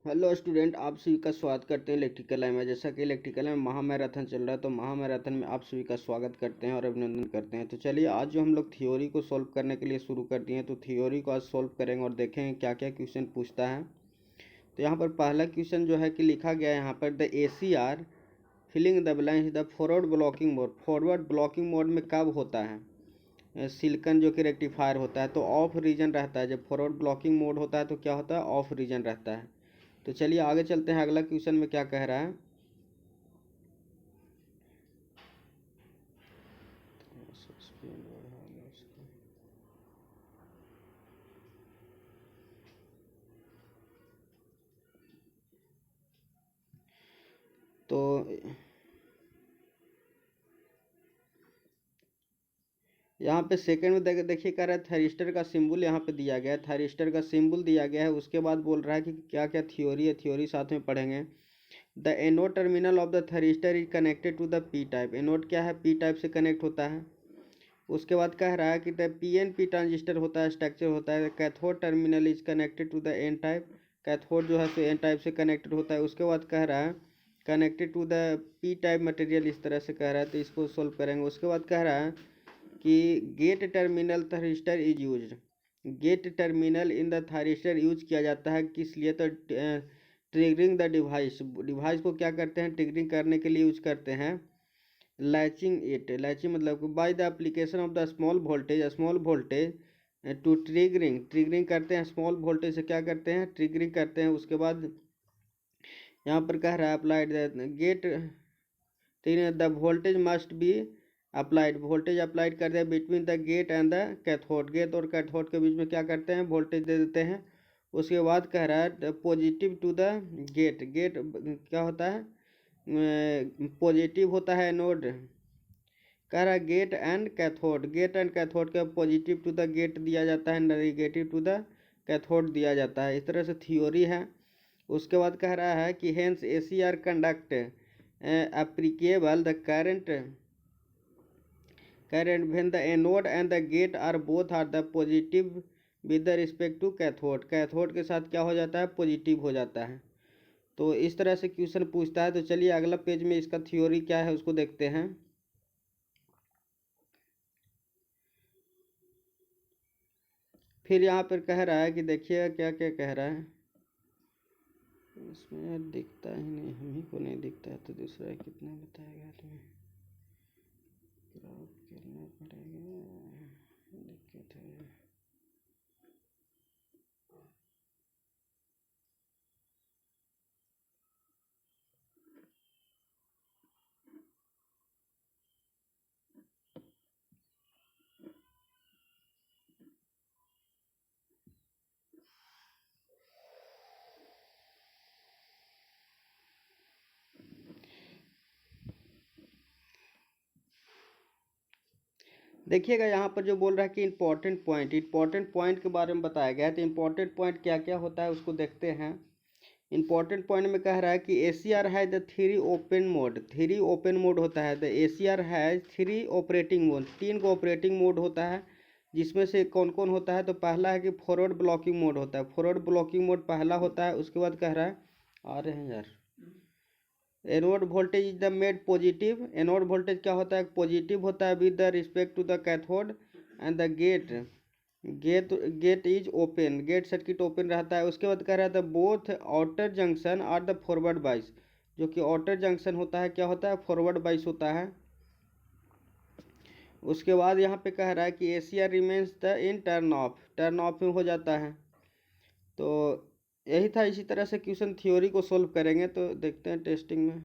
Hello student, आप सभी का स्वागत करते हैं इलेक्ट्रिकल लाइन में। जैसा कि इलेक्ट्रिकल लाइन में महामैराथन चल रहा है, तो महामैराथन में आप सभी का स्वागत करते हैं और अभिनंदन करते हैं। तो चलिए, आज जो हम लोग थ्योरी को सॉल्व करने के लिए शुरू कर दिए हैं, तो थ्योरी को आज सॉल्व करेंगे और देखेंगे क्या क्या क्वेश्चन पूछता है। तो यहाँ पर पहला क्वेश्चन जो है कि लिखा गया है यहाँ पर, the ACR filling the blanks the forward blocking mode. Forward blocking mode में कब होता है? सिलिकन जो कि रेक्टिफायर होता है तो ऑफ रीजन रहता है। जब फॉरवर्ड ब्लॉकिंग मोड होता है तो क्या होता है? ऑफ रीजन रहता है। तो चलिए आगे चलते हैं, अगला क्वेश्चन में क्या कह रहा है। तो यहाँ पे सेकंड में देखिए कह रहा है थायरिस्टर का सिंबल यहाँ पे दिया गया है। थायरिस्टर का सिंबल दिया गया है, उसके बाद बोल रहा है कि क्या क्या थ्योरी है। थ्योरी साथ में पढ़ेंगे। The anode terminal of the thyristor is connected to the P type. Anode क्या है? पी टाइप से कनेक्ट होता है। उसके बाद कह रहा है कि द PNP ट्रांजिस्टर होता है, स्ट्रक्चर होता है। Cathode terminal is connected to the N type. Cathode जो है सो एन टाइप से कनेक्टेड होता है। उसके बाद कह रहा है connected to the P type material, इस तरह से कह रहा है। तो इसको सोल्व करेंगे। उसके बाद कह रहा है कि gate terminal thyristor is use. Gate terminal in the thyristor use किया जाता है किस लिए? तो ट्रिगरिंग द डिवाइस। डिवाइस को क्या करते हैं? ट्रिगरिंग करने के लिए यूज करते हैं। लैचिंग इट, लैचिंग मतलब by the application of the small voltage to triggering. Triggering करते हैं स्मॉल वोल्टेज से, क्या करते हैं? ट्रिगरिंग करते हैं। उसके बाद यहाँ पर कह रहा है applied gate the voltage must be applied. Voltage applied कर दिया between the gate and the cathode. Gate और कैथोड के बीच में क्या करते हैं? वोल्टेज दे देते हैं। उसके बाद कह रहा है positive to the gate. Gate क्या होता है? पॉजिटिव होता है एनोड। कह रहा है gate and cathode. Gate and cathode का पॉजिटिव टू द गेट दिया जाता है, नेगेटिव टू द कैथोड दिया जाता है। इस तरह से थ्योरी है। उसके बाद कह रहा है कि hence ACR conduct applicable the current when the anode and the gate are both are the positive with the respect to cathode। Cathode के साथ क्या हो जाता है? पॉजिटिव हो जाता है। तो इस तरह से क्वेश्चन पूछता है। तो चलिए अगला पेज में इसका थ्योरी क्या है उसको देखते हैं। फिर यहाँ पर कह रहा है कि देखिए क्या क्या कह रहा है। इसमें दिखता ही नहीं, हम ही को नहीं दिखता है तो दूसरा कितना बताएगा तुम्हें? क्रॉप करना पड़ेगा, दिक्कत है। देखिएगा यहाँ पर जो बोल रहा है कि इंपॉर्टेंट पॉइंट के बारे में बताया गया है। तो इंपॉर्टेंट पॉइंट क्या क्या होता है उसको देखते हैं। इंपॉर्टेंट पॉइंट में कह रहा है कि ACR है the three open mode. Three open mode होता है। द ACR है थ्री ऑपरेटिंग मोड। 3 को ऑपरेटिंग मोड होता है, जिसमें से कौन कौन होता है? तो पहला है कि फॉरवर्ड ब्लॉकिंग मोड होता है। फॉरवर्ड ब्लॉकिंग मोड पहला होता है। उसके बाद कह रहा है, आ रहे हैं यार, anode voltage is the made positive. Anode voltage क्या होता है? पॉजिटिव होता है with the respect to the cathode and the gate is open. Gate circuit open रहता है। उसके बाद कह रहा था बोथ आउटर जंक्शन और द फॉरवर्ड बाइस। जो कि आउटर जंक्शन होता है क्या होता है? फॉरवर्ड बाइस होता है। उसके बाद यहाँ पे कह रहा है कि ACR remains the in turn off में हो जाता है। तो यही था। इसी तरह से क्वेश्चन थ्योरी को सोल्व करेंगे। तो देखते हैं टेस्टिंग में।